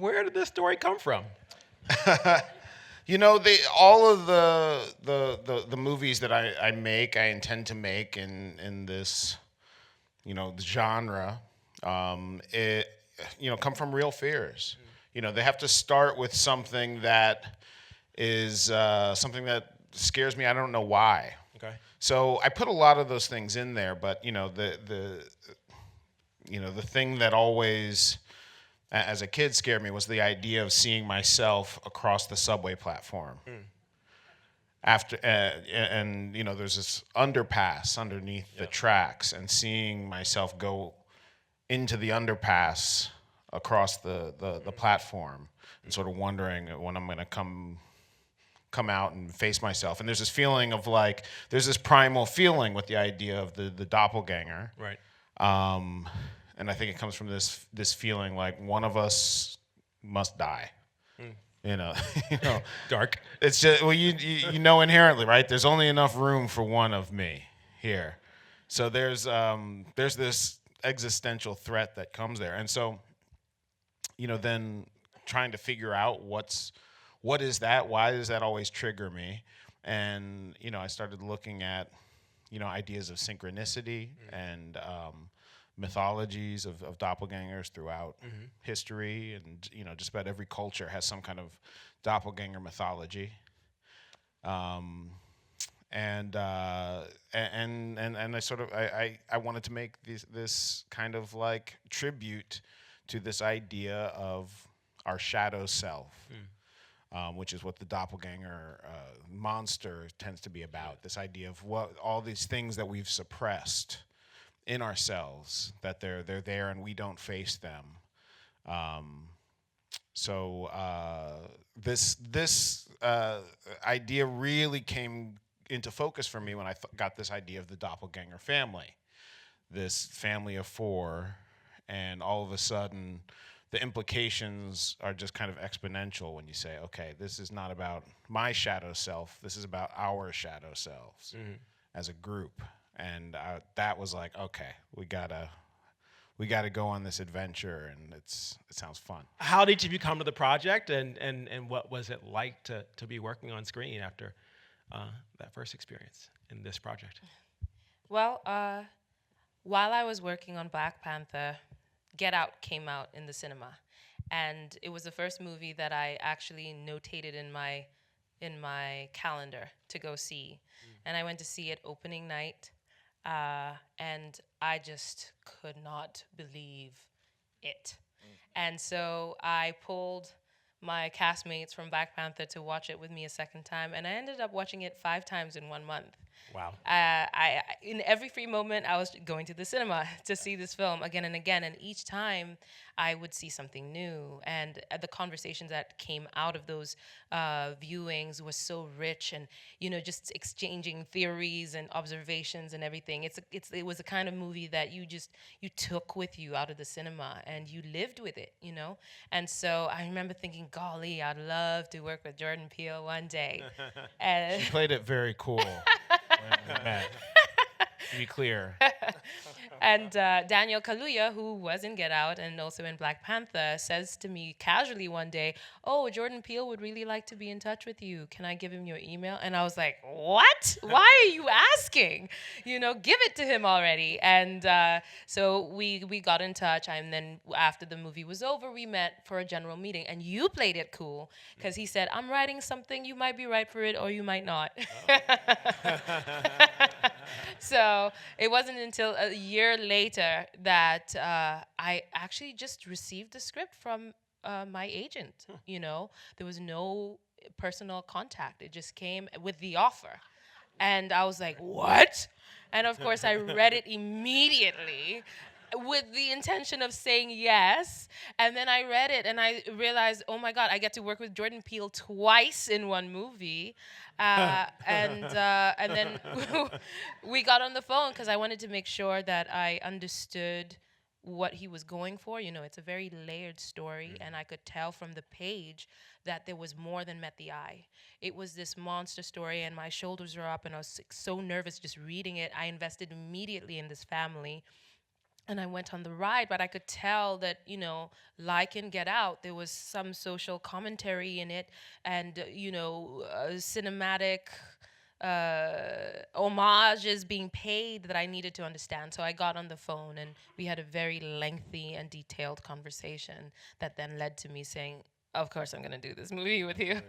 where did this story come from? All of the movies that I make, I intend to make in this, genre, it, come from real fears. They have to start with something that is something that scares me. I don't know why. Okay. So I put a lot of those things in there, but the thing that always, as a kid, scared me was the idea of seeing myself across the subway platform. After and there's this underpass underneath the tracks, and seeing myself go into the underpass across the platform, and sort of wondering when I'm going to come out and face myself. And there's this feeling of like, there's this primal feeling with the idea of the doppelganger. Right. And I think it comes from this feeling like one of us must die. You know, Dark. it's just, well, you know inherently, right? There's only enough room for one of me here. So there's this existential threat that comes there. And so, then trying to figure out what is that? Why does that always trigger me? And, I started looking at, ideas of synchronicity and mythologies of doppelgangers throughout history. And, just about every culture has some kind of doppelganger mythology. And I wanted to make this kind of like tribute to this idea of our shadow self. Which is what the doppelganger monster tends to be about. This idea of what all these things that we've suppressed in ourselves, that they're there and we don't face them. So this idea really came into focus for me when I got this idea of the doppelganger family, this family of four, and all of a sudden, the implications are just kind of exponential when you say, okay, this is not about my shadow self. This is about our shadow selves as a group. And that was like, okay, we gotta go on this adventure, and it sounds fun. How did you come to the project, and what was it like to be working on screen after that first experience in this project? Well, while I was working on Black Panther, Get Out came out in the cinema, and it was the first movie that I actually notated in my calendar to go see. And I went to see it opening night, and I just could not believe it. And so I pulled my castmates from Black Panther to watch it with me a second time, and I ended up watching it 5 times in 1 month. Wow. I in every free moment, I was going to the cinema to see this film again and again, and each time I would see something new. And the conversations that came out of those viewings was so rich, and just exchanging theories and observations and everything. It was a kind of movie that you took with you out of the cinema, and you lived with it, And so I remember thinking, golly, I'd love to work with Jordan Peele one day. She played it very cool. when we met, to be clear. And Daniel Kaluuya, who was in Get Out and also in Black Panther, says to me casually one day, "Oh, Jordan Peele would really like to be in touch with you. Can I give him your email?" And I was like, "What? Why are you asking? Give it to him already." And so we got in touch, and then after the movie was over, we met for a general meeting. And you played it cool because he said, "I'm writing something. You might be right for it, or you might not." So it wasn't until a year later that I actually just received the script from my agent. There was no personal contact. It just came with the offer. And I was like, what? And of course, I read it immediately with the intention of saying yes. And then I read it and I realized, oh my God, I get to work with Jordan Peele twice in one movie. And then we got on the phone because I wanted to make sure that I understood what he was going for. It's a very layered story, and I could tell from the page that there was more than met the eye. It was this monster story, and my shoulders were up, and I was so nervous just reading it. I invested immediately in this family. and I went on the ride, but I could tell that, like in Get Out, there was some social commentary in it, and cinematic homages being paid that I needed to understand. So I got on the phone, and we had a very lengthy and detailed conversation that then led to me saying, "Of course, I'm going to do this movie with you."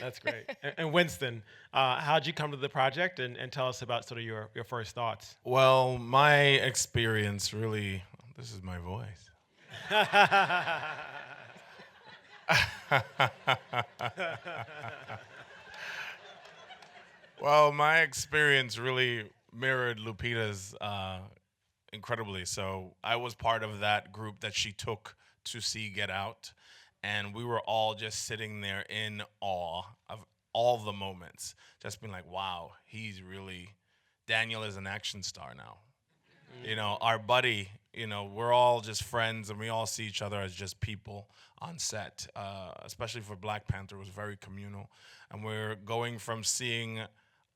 That's great. And Winston, how'd you come to the project, and tell us about sort of your first thoughts? Well, my experience really, this is my voice. Well, my experience really mirrored Lupita's incredibly. So I was part of that group that she took to see Get Out, and we were all just sitting there in awe of all the moments, just being like, "Wow, he's really Daniel is an action star now." Our buddy, we're all just friends and we all see each other as just people on set. Especially for Black Panther, it was very communal. And we're going from seeing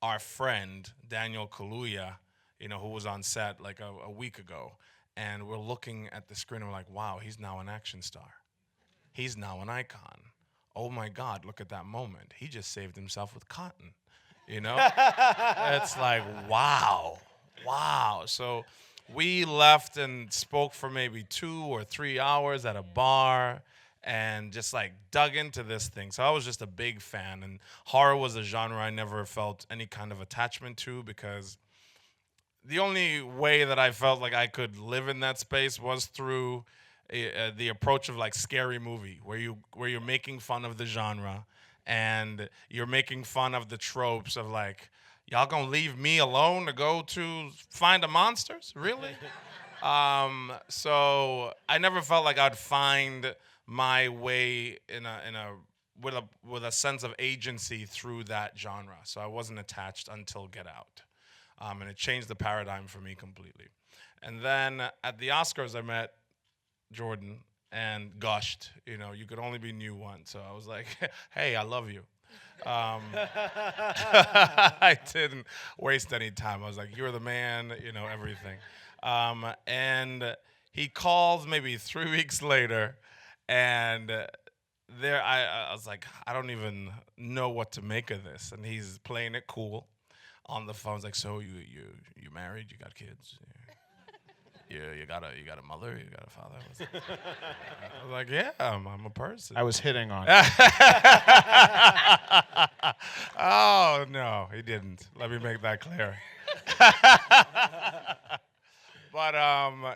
our friend, Daniel Kaluuya, who was on set like a week ago. And we're looking at the screen and we're like, wow, he's now an action star. He's now an icon. Oh my God, look at that moment. He just saved himself with cotton. It's like, wow. So we left and spoke for maybe 2 or 3 hours at a bar and just like dug into this thing. So I was just a big fan, and horror was a genre I never felt any kind of attachment to, because the only way that I felt like I could live in that space was through the approach of like Scary Movie, where you're making fun of the genre and you're making fun of the tropes of like, y'all gonna leave me alone to go to find the monsters? Really? So I never felt like I'd find my way with a sense of agency through that genre. So I wasn't attached until Get Out, and it changed the paradigm for me completely. And then at the Oscars, I met Jordan and gushed. You could only be new once. So I was like, "Hey, I love you." I didn't waste any time. I was like, "You're the man," everything. And he called maybe 3 weeks later, and I was like, I don't even know what to make of this. And he's playing it cool on the phone. He's like, "So you married? You got kids? You got a mother? You got a father?" I was like, "Yeah, I'm a person." I was hitting on. Oh no, he didn't. Let me make that clear. But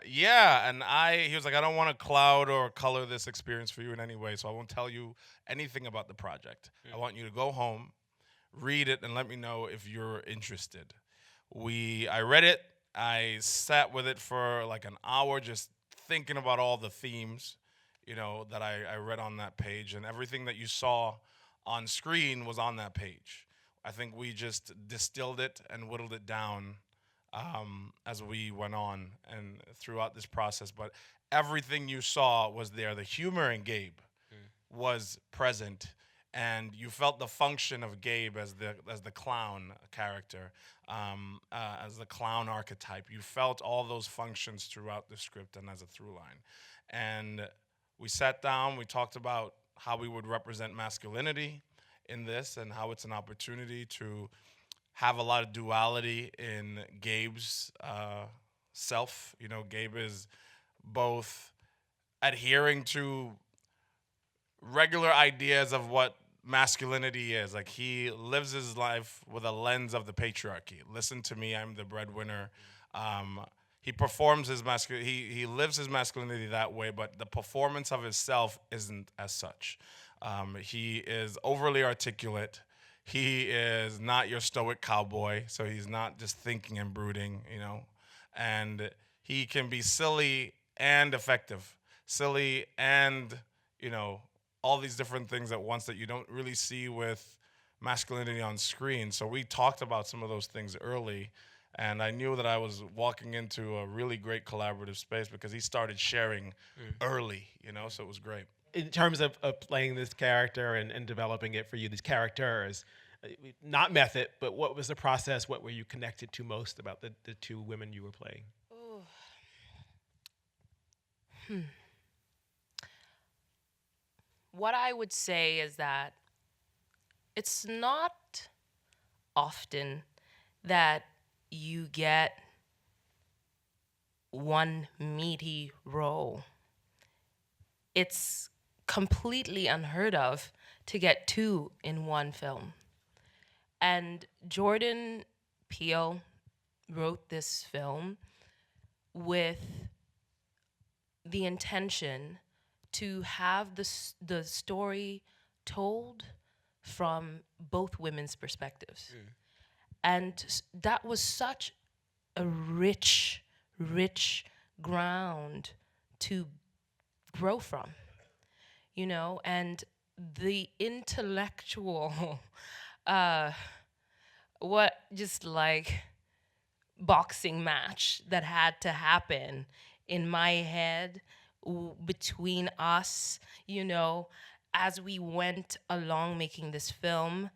yeah, and he was like, "I don't want to cloud or color this experience for you in any way, so I won't tell you anything about the project. I want you to go home, read it, and let me know if you're interested." I read it. I sat with it for like an hour, just thinking about all the themes, that I read on that page, and everything that you saw on screen was on that page. I think we just distilled it and whittled it down as we went on and throughout this process. But everything you saw was there. The humor in Gabe was present, and you felt the function of Gabe as the clown character, as the clown archetype. You felt all those functions throughout the script and as a through line. And we sat down, we talked about how we would represent masculinity in this and how it's an opportunity to have a lot of duality in Gabe's self. Gabe is both adhering to regular ideas of what masculinity is. Like, he lives his life with a lens of the patriarchy. Listen to me, I'm the breadwinner. He performs his he lives his masculinity that way, but the performance of himself isn't as such. He is overly articulate. He is not your stoic cowboy, so he's not just thinking and brooding, and he can be silly and effective. Silly and, all these different things at once that you don't really see with masculinity on screen. So we talked about some of those things early, and I knew that I was walking into a really great collaborative space because he started sharing early, so it was great. In terms of playing this character and developing it for you, these characters, not method, but what was the process? What were you connected to most about the two women you were playing? What I would say is that it's not often that you get one meaty role. It's completely unheard of to get two in one film. And Jordan Peele wrote this film with the intention to have the story told from both women's perspectives. And that was such a rich ground to grow from, you know, and the intellectual, what just like boxing match that had to happen in my head between us, you know, as we went along making this film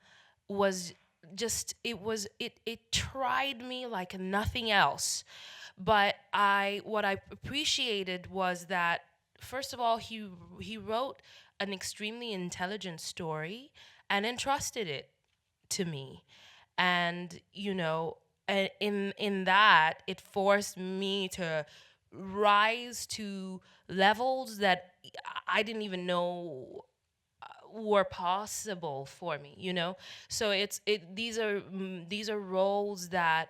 was just, it tried me like nothing else. But what I appreciated was that, first of all, he wrote an extremely intelligent story and entrusted it to me. And, you know, in that, it forced me to rise to levels that I didn't even know were possible for me, you know. So these are roles that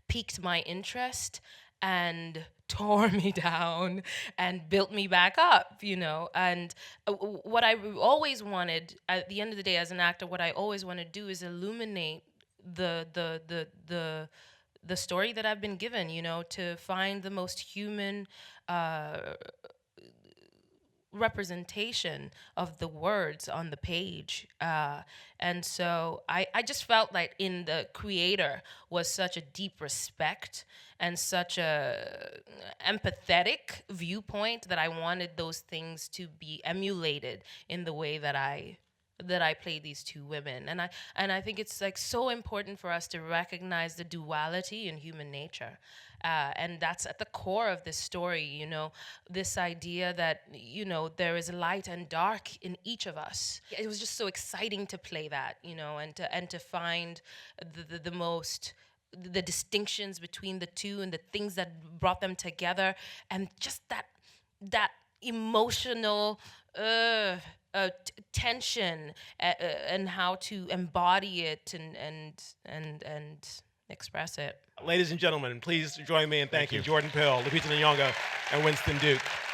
piqued my interest and tore me down and built me back up, you know. And what I always wanted at the end of the day as an actor, what I always want to do is illuminate the story that I've been given, you know, to find the most human representation of the words on the page. And so I just felt like in the creator was such a deep respect and such a empathetic viewpoint that I wanted those things to be emulated in the way that I play these two women. And I think it's like so important for us to recognize the duality in human nature. And that's at the core of this story, you know, this idea that, you know, there is light and dark in each of us. It was just so exciting to play that, you know, and to find the distinctions between the two and the things that brought them together, and just that emotional tension and how to embody it and express it. Ladies and gentlemen, please join me in thanking you. Jordan Peele, Lupita Nyong'o, and Winston Duke.